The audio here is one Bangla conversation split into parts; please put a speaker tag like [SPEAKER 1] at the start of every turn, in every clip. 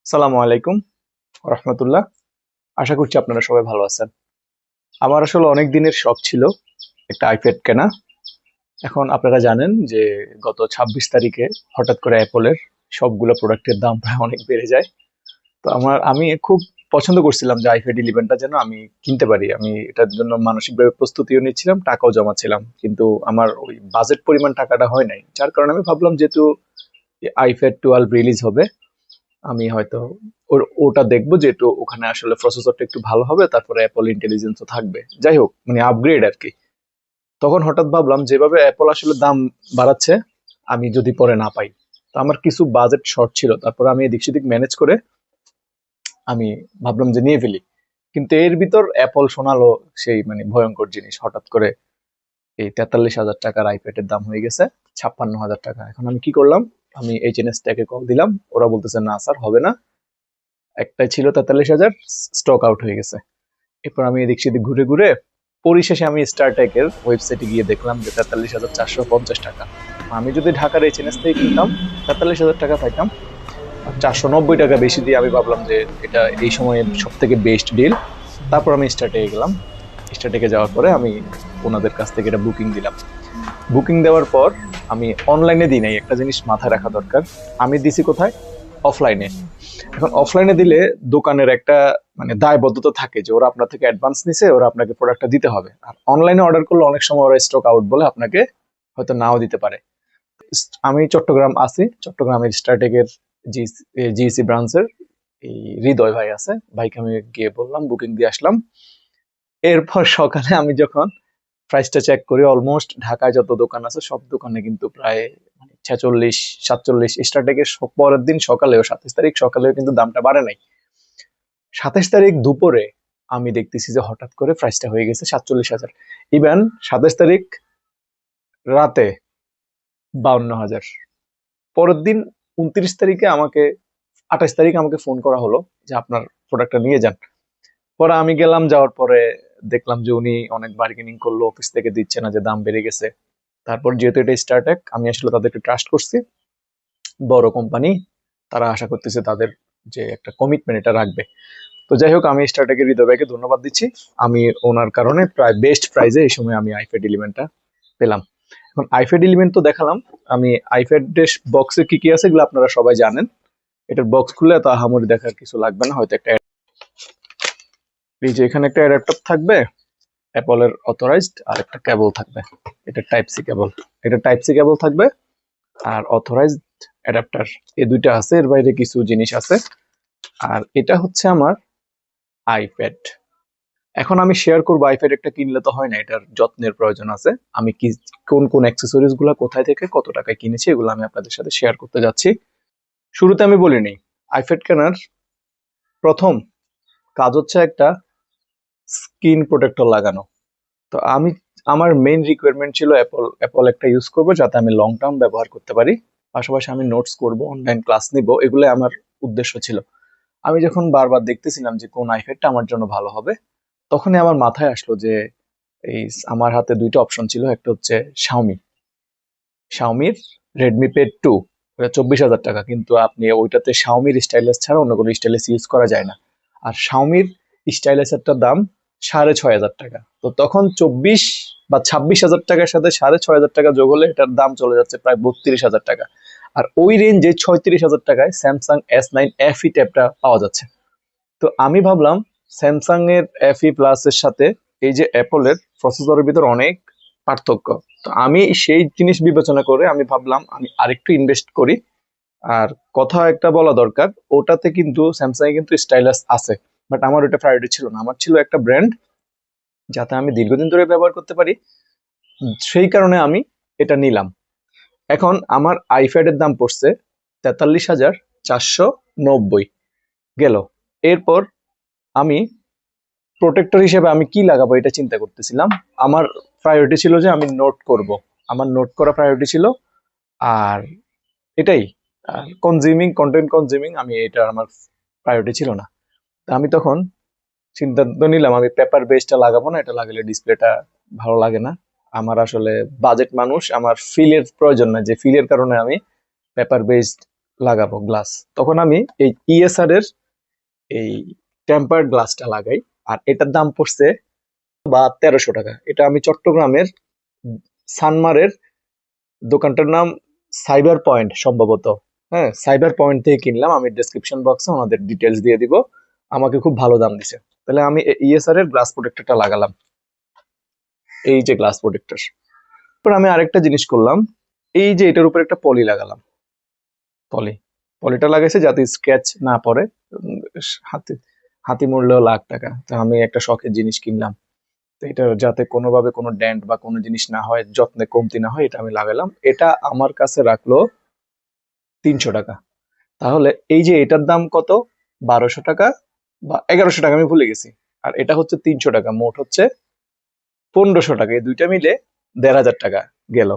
[SPEAKER 1] সালামু আলাইকুম রহমতুল্লাহ। আশা করছি আপনারা সবাই ভালো আছেন। আমার আসলে অনেক দিনের শখ ছিল একটা আইপ্যাড কেনা। এখন আপনারা জানেন যে গত 26 তারিখে হঠাৎ করে অ্যাপলের সবগুলো প্রোডাক্টের দাম প্রায় অনেক বেড়ে যায়। তো আমি খুব পছন্দ করছিলাম যে iPad 11টা যেন আমি কিনতে পারি। আমি এটার জন্য মানসিকভাবে প্রস্তুতিও নিচ্ছিলাম, টাকাও জমাচ্ছিলাম, কিন্তু আমার ওই বাজেট পরিমাণ টাকাটা হয় নাই, যার কারণে আমি ভাবলাম যেহেতু iPad 12 রিলিজ হবে, আমি হয়তো ওটা দেখবো, যেহেতু ওখানে আসলে প্রসেসরটা একটু ভালো হবে, তারপরে অ্যাপল ইন্টেলিজেন্সও থাকবে, যাই হোক মানে আপগ্রেড আর কি। তখন হঠাৎ ভাবলাম যেভাবে অ্যাপল আসলে দাম বাড়াচ্ছে, আমি যদি পরে না পাই, তো আমার কিছু বাজেট শর্ট ছিল, তারপরে আমি এদিক সেদিক ম্যানেজ করে আমি ভাবলাম যে নিয়ে ফেলি। কিন্তু এর ভিতর অ্যাপল শোনালো সেই মানে ভয়ঙ্কর জিনিস, হঠাৎ করে এই 43,000 টাকার আইপ্যাডের দাম হয়ে গেছে 56,000 টাকা। এখন আমি কি করলাম, আমি এইচএনএস ট্যাগে কল দিলাম, ওরা বলতেছে না স্যার হবে না, একটাই ছিল 43,000, স্টক আউট হয়ে গেছে। এরপর আমি এদিক সেদিক ঘুরে ঘুরে পরিশেষে আমি স্টারটেকের ওয়েবসাইটে গিয়ে দেখলাম যে 43,450 টাকা। আমি যদি ঢাকার এইচএনএস থেকে কিনতাম 43,000 টাকা পাইতাম, আর 490 টাকা বেশি দিয়ে আমি ভাবলাম যে এটা এই সময়ে সব থেকে বেস্ট ডিল। তারপর আমি স্টারটেকে গেলাম। স্টারটেকে যাওয়ার পরে আমি ওনাদের কাছ থেকে এটা বুকিং দিলাম। বুকিং দেওয়ার পর আমি অনলাইনে দিই নাই, একটা জিনিস মাথায় রাখা দরকার, আমি দিছি কোথায়, অফলাইনে। এখন অফলাইনে দিলে দোকানের একটা মানে দায়বদ্ধতা থাকে যে ওরা আপনার থেকে অ্যাডভান্স নিছে, ওরা আপনাকে প্রোডাক্টটা দিতে হবে। আর অনলাইনে অর্ডার করলে অনেক সময় ওরা স্টক আউট বলে আপনাকে হয়তো নাও দিতে পারে। আমি চট্টগ্রাম আছি, চট্টগ্রামের স্টারটেকের জিইসি ব্রাঞ্চের এই হৃদয় ভাই আছে, ভাইকে আমি গিয়ে বললাম, বুকিং দিয়ে আসলাম। এরপর সকালে আমি যখন প্রাইসটা চেক করি, অলমোস্ট ঢাকায় যত দোকান আছে সব দোকানে কিন্তু প্রায় 46, 47, স্টার্টেকের পরের দিন সকালেও 27 তারিখ সকালেও কিন্তু দামটা বাড়ে নাই। 27 তারিখ দুপুরে আমি দেখতেছি যে হঠাৎ করে প্রাইসটা হয়ে গেছে 47,000। ইভেন 27 তারিখ রাতে 52,000। পরের দিন 29 তারিখে আমাকে, 28 তারিখ আমাকে ফোন করা হলো যে আপনার প্রোডাক্টটা নিয়ে যান। পরে আমি গেলাম, যাওয়ার পরে দেখলাম যে উনি অনেক বার্গেনিং করলো, অফিস থেকে দিচ্ছে না, যে দাম বেড়ে গেছে। তারপর যেহেতু এটা স্টার্টেক, আমি আসলে তাদেরকে ট্রাস্ট করছি, বড় কোম্পানি, তারা আশা করতেছে তাদের যে একটা কমিটমেন্ট এটা রাখবে। তো যাই হোক, আমি স্টার্টেকের হৃদয় ভাইকে ধন্যবাদ দিচ্ছি। আমি ওনার কারণে প্রায় বেস্ট প্রাইজে এই সময় আমি iPad 11টা পেলাম। এখন iPad 11 তো দেখালাম। আমি আইপ্যাড বক্সে কি কি আছে এগুলো আপনারা সবাই জানেন। এটার বক্স খুলে তো আহামরি দেখার কিছু লাগবে না, হয়তো একটা এই যে এখানে একটা অ্যাডাপ্টার থাকবে অ্যাপলের অথরাইজড, আর একটা কেবল থাকবে, এটা টাইপ সি কেবল, এটা টাইপ সি কেবল থাকবে, আর অথরাইজড অ্যাডাপ্টার, এই দুইটা আছে, এর বাইরে কিছু জিনিস আছে। আর এটা হচ্ছে আমার আইপ্যাড। এখন আমি শেয়ার করবো, আইপ্যাড একটা কিনলে তো হয় না, এটার যত্নের প্রয়োজন আছে। আমি কি কোন কোন অ্যাক্সেসরিজ গুলা কোথায় থেকে কত টাকায় কিনেছি এগুলো আমি আপনাদের সাথে শেয়ার করতে যাচ্ছি। শুরুতে আমি বলিনি, আইপ্যাড কেনার প্রথম কাজ হচ্ছে একটা স্ক্রিন প্রোটেক্টর লাগানো। তো আমার মেইন রিকোয়ারমেন্ট ছিল অ্যাপল অ্যাপল একটা ইউজ করবো যাতে আমি লং টার্ম ব্যবহার করতে পারি, পাশাপাশি আমি নোটস করব, অনলাইন ক্লাস নিব, এগুলো আমার উদ্দেশ্য ছিল। আমি যখন বারবার দেখতেছিলাম যে কোন আইপ্যাডটা আমার জন্য ভালো হবে, তখনই আমার মাথায় আসলো যে এই আমার হাতে দুইটা অপশন ছিল, একটা হচ্ছে শাওমির রেডমি পেড 2, ওটা 24,000 টাকা, কিন্তু আপনি ওইটাতে শাওমির স্টাইলাস ছাড়া অন্য কোনো স্টাইলাস ইউজ করা যায় না। আর শাওমির স্টাইলাসেরটার দাম 6,500 টাকা। তো তখন 24 বা 26,000 টাকার সাথে 6,500 টাকা যোগ হলে এটার দাম চলে যাচ্ছে প্রায় 32,000 টাকা। আর ওই রেঞ্জে 36,000 টাকায় স্যামসাং S9 FE ট্যাবটা পাওয়া যাচ্ছে। তো আমি ভাবলাম স্যামসাং এর FE প্লাস এর সাথে এই যে অ্যাপলের প্রসেসরের ভিতর অনেক পার্থক্য। তো আমি সেই জিনিস বিবেচনা করে আমি ভাবলাম আমি আরেকটু ইনভেস্ট করি। আর কথা একটা বলা দরকার, ওটাতে কিন্তু স্যামসাং এ কিন্তু স্টাইলাস আছে, বাট আমার ওটা প্রায়োরিটি ছিল না, আমার ছিল একটা ব্র্যান্ড যাতে আমি দীর্ঘদিন ধরে ব্যবহার করতে পারি, সেই কারণে আমি এটা নিলাম। এখন আমার আইপ্যাডের দাম পড়ছে 43,490 গেল। এরপর আমি প্রোটেক্টর হিসেবে আমি কি লাগাবো এটা চিন্তা করতেছিলাম। আমার প্রায়োরিটি ছিল যে আমি নোট করব, আমার নোট করা প্রায়োরিটি ছিল। আর এটাই, কনজিউমিং কন্টেন্ট কনজিউমিং, আমি এটা আমার প্রায়োরিটি ছিল না। তা আমি তখন সিদ্ধান্ত নিলাম আমি পেপার বেসটা লাগাবো না, এটা লাগালে ডিসপ্লেটা ভালো লাগে না। আমার আসলে বাজেট মানুষ, আমার ফিলের প্রয়োজন না, যে ফিলের কারণে আমি পেপার বেসড লাগাবো গ্লাস, তখন আমি এই ইএসআর এর এই টেম্পার্ড গ্লাসটা লাগাই। আর এটার দাম পড়ছে 1300 টাকা। এটা আমি চট্টগ্রামের সানমারের দোকানটার নাম সাইবার পয়েন্ট সম্ভবত। হ্যাঁ, সাইবার পয়েন্ট থেকে কিনলাম। আমি ডেসক্রিপশন বক্সে ওনাদের ডিটেলস দিয়ে দিব। আমাকে খুব ভালো দাম দিছে। তাহলে আমি ইএসআর এর গ্লাস প্রোটেক্টরটা লাগালাম, এই যে গ্লাস প্রোটেক্টর। তারপর আমি আরেকটা জিনিস করলাম, এই যে এটার উপর একটা পলি লাগালাম। পলি পলিটা লাগাইছে যাতে স্ক্র্যাচ না পড়ে। হাতি হাতি মূল্য লাখ টাকা, তো আমি একটা শখের জিনিস কিনলাম। তো এটা যাতে কোনোভাবে কোনো ডেন্ট বা কোনো জিনিস না হয়, যত্নে কমতি না হয়, এটা আমি লাগালাম। এটা আমার কাছে রাখলো 300 টাকা। তাহলে এই যে এটার দাম কত, 1200 টাকা বা 1100 টাকা, আমি ভুলে গেছি। আর এটা হচ্ছে 300 টাকা, মোট হচ্ছে 1500 টাকা। এই দুইটা মিলে 1500 টাকা গেল।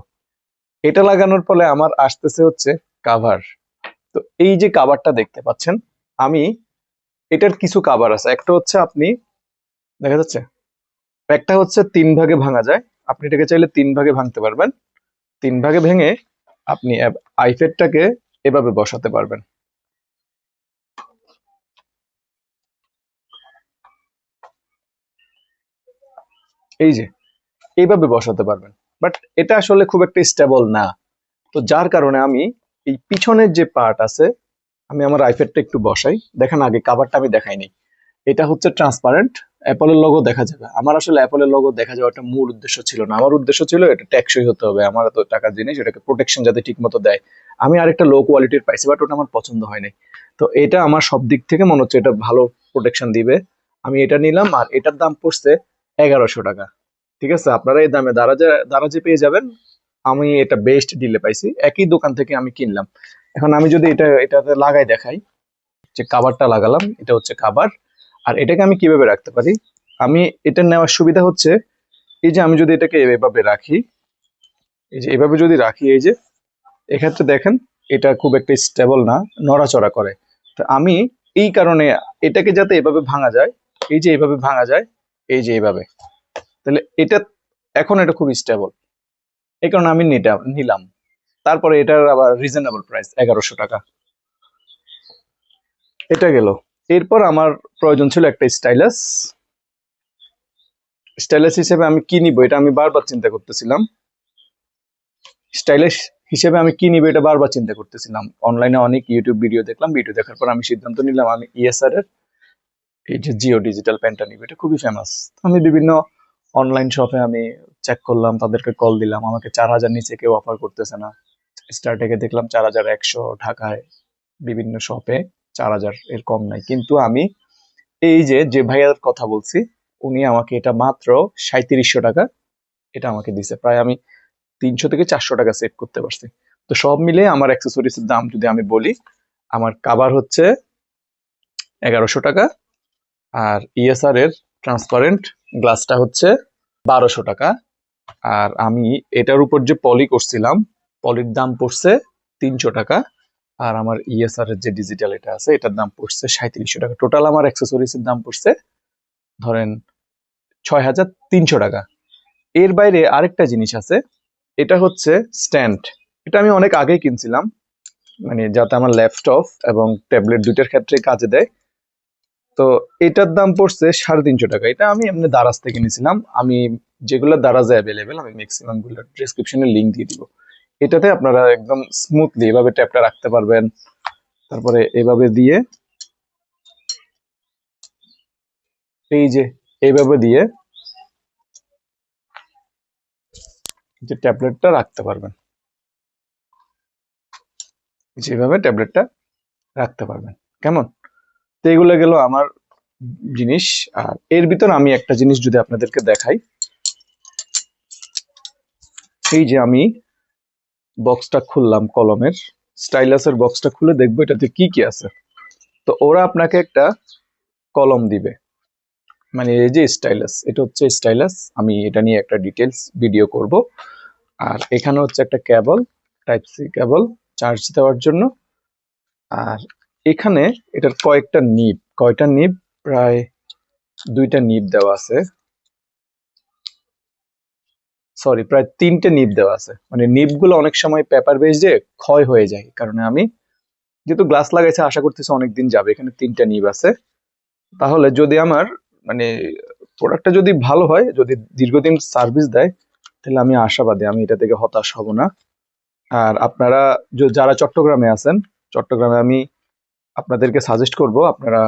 [SPEAKER 1] এটা লাগানোর ফলে আমার আসতেছে হচ্ছে কাভার। তো এই যে কাভারটা দেখতে পাচ্ছেন, আমি এটার কিছু কাভার আছে। একটা হচ্ছে আপনি, দেখা যাচ্ছে, একটা হচ্ছে 3 ভাগে ভাঙা যায়। আপনি এটাকে চাইলে 3 ভাগে ভাঙতে পারবেন। 3 ভাগে ভেঙে আপনি আইপ্যাডটাকে এভাবে বসাতে পারবেন। এই যে এইভাবে বসাতে পারবেন। বাট এটা আসলে খুব একটা স্টেবল না। তো যার কারণে আমি এই পিছনের যে পার্ট আছে, আমি আমার আইপ্যাডটা একটু বসাই। দেখেন, আগে কাভারটা আমি দেখাইনি। এটা হচ্ছে ট্রান্সপারেন্ট, অ্যাপলের লোগো দেখা যাবে। আমার আসলে অ্যাপলের লোগো দেখা যাওয়াটা মূল উদ্দেশ্য ছিল না। আমার উদ্দেশ্য ছিল এটা টেকসই হতে হবে, আমার এত টাকার জিনিস, এটাকে প্রোটেকশন যাতে ঠিক মতো দেয়। আমি আরেকটা লো কোয়ালিটির পাইছি, বাট ওটা আমার পছন্দ হয়নি। তো এটা আমার সব দিক থেকে মনে হচ্ছে এটা ভালো প্রোটেকশন দিবে। আমি এটা নিলাম, আর এটার দাম পড়ছে 1100 টাকা। ঠিক আছে, আপনারা এই দামে দারাজে পেয়ে যাবেন। আমি এটা বেস্ট ডিলে পাইছি, একই দোকান থেকে আমি কিনলাম। এখন আমি যদি এটাতে লাগাই দেখাই, যে কাভারটা লাগালাম, এটা হচ্ছে কাভার। আর এটাকে আমি কিভাবে রাখতে পারি, আমি এটা নেওয়ার সুবিধা হচ্ছে, এই যে আমি যদি এটাকে এভাবে রাখি, এই যে এভাবে যদি রাখি, এই যে এক্ষেত্রে দেখেন এটা খুব একটা স্টেবল না, নড়াচড়া করে। তো আমি এই কারণে এটাকে যাতে এভাবে ভাঙা যায়, এই যে এইভাবে ভাঙা যায়, এই যে এইভাবে, তাহলে এটা এখন এটা খুব স্টেবল। এই কারণে আমি নিলাম। তারপরে এটার আবার রিজনেবল প্রাইস 1100 টাকা। এটা গেল। এরপর আমার প্রয়োজন ছিল একটা স্টাইলাস। স্টাইলাস হিসেবে আমি কি নিব, এটা আমি বারবার চিন্তা করতেছিলাম। স্টাইলিশ হিসেবে আমি কি নিব, এটা বারবার চিন্তা করতেছিলাম। অনলাইনে অনেক ইউটিউব ভিডিও দেখলাম। ভিডিও দেখার পর আমি সিদ্ধান্ত নিলাম আমি ইএসআর এর এই যে জিও ডিজিটাল পেনটা নিব। এটা খুবই ফেমাস। আমি বিভিন্ন অনলাইন শপে আমি চেক করলাম, তাদেরকে কল দিলাম, আমাকে 4000 নিচে কেউ অফার করতেছে না। স্টার্টেকে দেখলাম 4100, ঢাকায় বিভিন্ন শপে 4000 এর কম নাই। কিন্তু আমি এই যে যে ভাইয়ার কথা বলছি, উনি আমাকে এটা মাত্র 3700 টাকা এটা আমাকে দিছে। প্রায় আমি 300 থেকে 400 টাকা সেভ করতে পারছি। তো সব মিলে আমার অ্যাক্সেসরিজ এর দাম যদি আমি বলি, আমার কাভার হচ্ছে 1100 টাকা, আর ইএসআর এর ট্রান্সপারেন্ট গ্লাসটা হচ্ছে 1200 টাকা। আর আমি এটার উপর যে পলি করছিলাম, পলির দাম পড়ছে 300 টাকা। আর আমার ইএসআর এর যে ডিজিটাল এটা আছে, এটার দাম পড়ছে 3700 টাকা। টোটাল আমার অ্যাক্সেসরিজ এর দাম পড়ছে ধরেন 6300 টাকা। এর বাইরে আরেকটা জিনিস আছে, এটা হচ্ছে স্ট্যান্ড। এটা আমি অনেক আগেই কিনছিলাম, মানে যাতে আমার ল্যাপটপ এবং ট্যাবলেট দুইটার ক্ষেত্রে কাজে দেয়। তো এটার দাম পড়ছে 350 টাকা। এটা আমি এমনি দারাজ থেকে নিয়েছিলাম। আমি যেগুলো দারাজে অ্যাভেলেবেল, আমি ম্যাক্সিমাম গুলো ডেসক্রিপশনে লিঙ্ক দিয়ে দিব। এটাতে আপনারা একদম স্মুথলি এভাবে ট্যাপটা রাখতে পারবেন। তারপরে এভাবে দিয়ে, এই যে এইভাবে দিয়ে যে ট্যাবলেটটা রাখতে পারবেন, যেভাবে ট্যাবলেটটা রাখতে পারবেন। কেমন? তো এগুলো গেল আমার জিনিস। আর এর ভিতর আমি একটা জিনিস যদি আপনাদেরকে দেখাই, এই যে আমি বক্সটা খুললাম কলমের, স্টাইলাসের বক্সটা খুলে দেখবো এটাতে কি কি আছে। তো ওরা আপনাকে একটা কলম দিবে, মানে এই যে স্টাইলাস, এটা হচ্ছে স্টাইলাস। আমি এটা নিয়ে একটা ডিটেলস ভিডিও করব। আর এখানে হচ্ছে একটা কেবল, টাইপ সি কেবল চার্জ দেওয়ার জন্য। আর এখানে এটার কয়টা নিব, প্রায় 2টা নিব দেওয়া আছে। সরি, প্রায় 3টে নিব দেওয়া আছে। মানে নিবগুলো অনেক সময় পেপার বেস দিয়ে ক্ষয় হয়ে যায়, কারণে আমি যেহেতু গ্লাস লাগাইছে আশা করতেছি অনেকদিন যাবে। এখানে 3টা নিব আছে। তাহলে যদি আমার মানে প্রোডাক্টটা যদি ভালো হয়, যদি দীর্ঘদিন সার্ভিস দেয়, তাহলে আমি আশাবাদী, আমি এটা থেকে হতাশ হব না। আর আপনারা যারা চট্টগ্রামে আছেন, চট্টগ্রামে আমি আপনাদেরকে সাজেস্ট করব আপনারা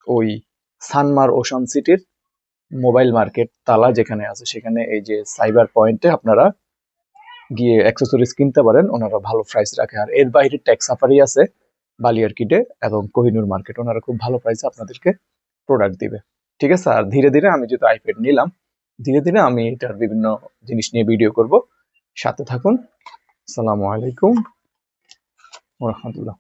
[SPEAKER 1] ওই সানমার ওশান সিটির মোবাইল মার্কেট তালা যেখানে আছে, সেখানে এই যে সাইবার পয়েন্টে আপনারা গিয়ে অ্যাক্সেসরিজ কিনতে পারেন। ওনারা ভালো প্রাইস রাখে। আর এর বাইরে ট্যাক্স সাফারি আছে বালিয়ারকিটে এবং কোহিনুর মার্কেট, ওনারা খুব ভালো প্রাইসে আপনাদেরকে প্রোডাক্ট দিবে। ঠিক আছে? আর ধীরে ধীরে আমি যেহেতু আইপ্যাড নিলাম, ধীরে ধীরে আমি এটার বিভিন্ন জিনিস নিয়ে ভিডিও করব। সাথে থাকুন। আসসালামু আলাইকুম ওয়া রাহমাতুল্লাহ।